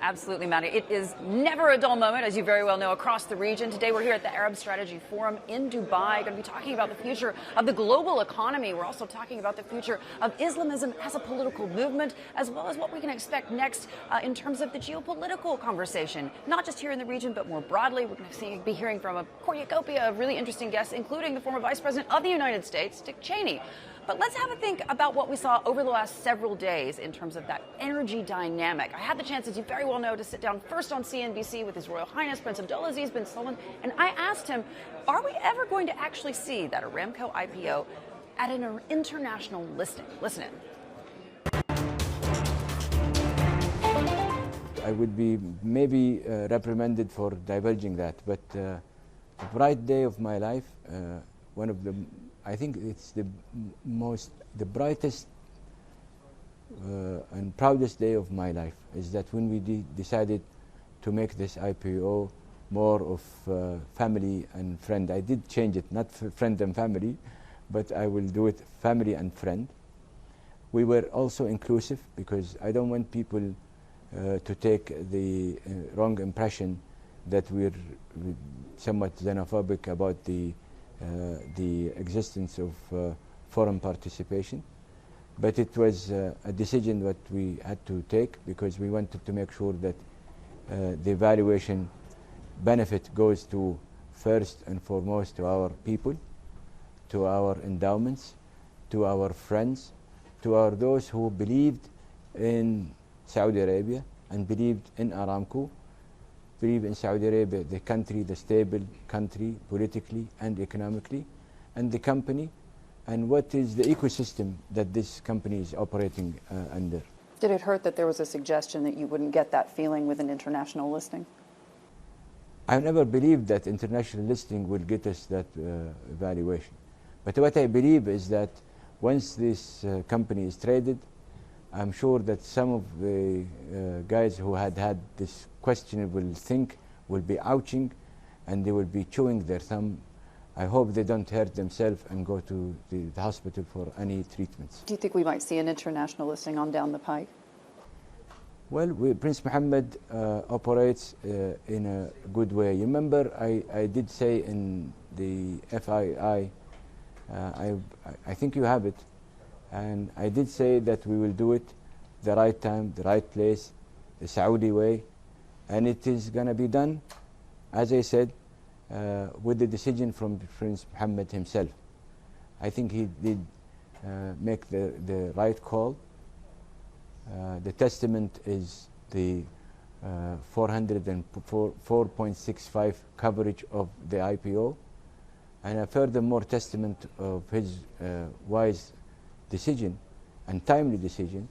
Absolutely, Maddie. It is never a dull moment, as you very well know, across the region. Today we're here at the Arab Strategy Forum in Dubai, going to be talking about the future of the global economy. We're also talking about the future of Islamism as a political movement, as well as what we can expect next in terms of the geopolitical conversation, not just here in the region, but more broadly. We're going to be hearing from a cornucopia of really interesting guests, including the former Vice President of the United States, Dick Cheney. But let's have a think about what we saw over the last several days in terms of that energy dynamic. I had the chance, as you very well know, to sit down first on CNBC with His Royal Highness Prince ABDULAZIZ bin Salman, and I asked him, are we ever going to actually see that Aramco IPO at an international listing? Listen in. I would be maybe reprimanded for divulging that, but a bright day of my life, one of the, I think it's the brightest and proudest day of my life is that when we decided to make this IPO more of family and friend. I did change it, not friend and family, but I will do it family and friend. We were also inclusive because I don't want people to take the wrong impression that we're somewhat xenophobic about the existence of foreign participation. But it was a decision that we had to take because we wanted to make sure that the valuation benefit goes to first and foremost to our people, to our endowments, to our friends, to those who believed in Saudi Arabia and believed in Aramco, believe in Saudi Arabia, the country, the stable country politically and economically, and the company, and what is the ecosystem that this company is operating under. Did it hurt that there was a suggestion that you wouldn't get that feeling with an international listing? I never believed that international listing will get us that valuation. But what I believe is that once this company is traded, I'm sure that some of the guys who had this questionable think will be ouching and they will be chewing their thumb. I hope they don't hurt themselves and go to the hospital for any treatments. Do you think we might see an international listing on down the pike? Well, Prince Mohammed operates in a good way. You remember I did say in the FII, I think you have it, and I did say that we will do it the right time, the right place, the Saudi way, and it is going to be done, as I said, with the decision from Prince Mohammed himself. I think he did make the right call. The testament is the 4.65 coverage of the IPO, and a furthermore testament of his wise decision and timely decision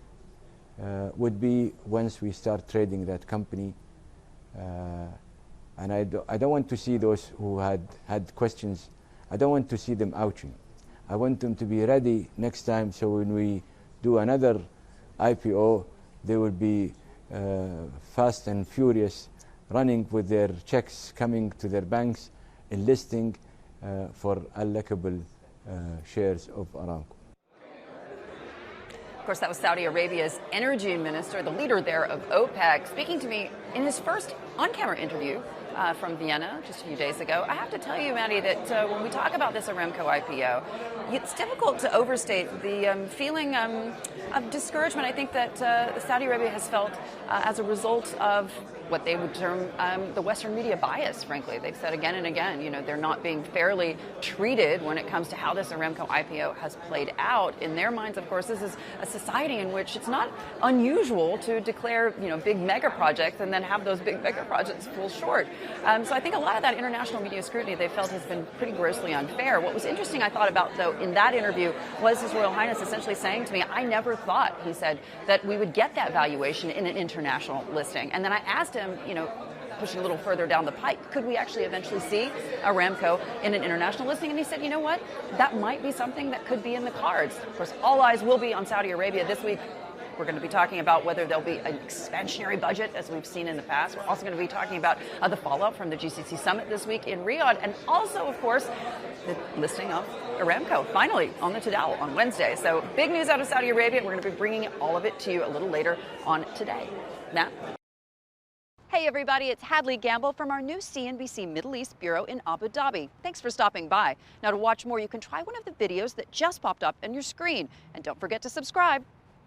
would be once we start trading that company. And I don't want to see those who had questions, I don't want to see them ouching. I want them to be ready next time, so when we do another IPO, they will be fast and furious, running with their checks coming to their banks, enlisting for allocable shares of Aramco. Of course, that was Saudi Arabia's energy minister, the leader there of OPEC, speaking to me in his first on-camera interview from Vienna just a few days ago. I have to tell you, Maddie, that when we talk about this Aramco IPO, it's difficult to overstate the feeling of discouragement I think that Saudi Arabia has felt as a result of what they would term the Western media bias, frankly. They've said again and again, you know, they're not being fairly treated when it comes to how this Aramco IPO has played out. In their minds, of course, this is a society in which it's not unusual to declare, you know, big mega projects and then have those big mega projects fall short. So I think a lot of that international media scrutiny they felt has been pretty grossly unfair. What was interesting, I thought about, though, in that interview was His Royal Highness essentially saying to me, I never thought, he said, that we would get that valuation in an international listing. And then I asked him, you know, pushing a little further down the pike, could we actually eventually see Aramco in an international listing? And he said, you know what, that might be something that could be in the cards. Of course, all eyes will be on Saudi Arabia this week. We're going to be talking about whether there'll be an expansionary budget, as we've seen in the past. We're also going to be talking about the fallout from the GCC summit this week in Riyadh, and also, of course, the listing of Aramco, finally, on the Tadawul on Wednesday. So big news out of Saudi Arabia. We're going to be bringing all of it to you a little later on today. Matt? Hey everybody, it's Hadley Gamble from our new CNBC Middle East Bureau in Abu Dhabi. Thanks for stopping by. Now to watch more, you can try one of the videos that just popped up on your screen. And don't forget to subscribe.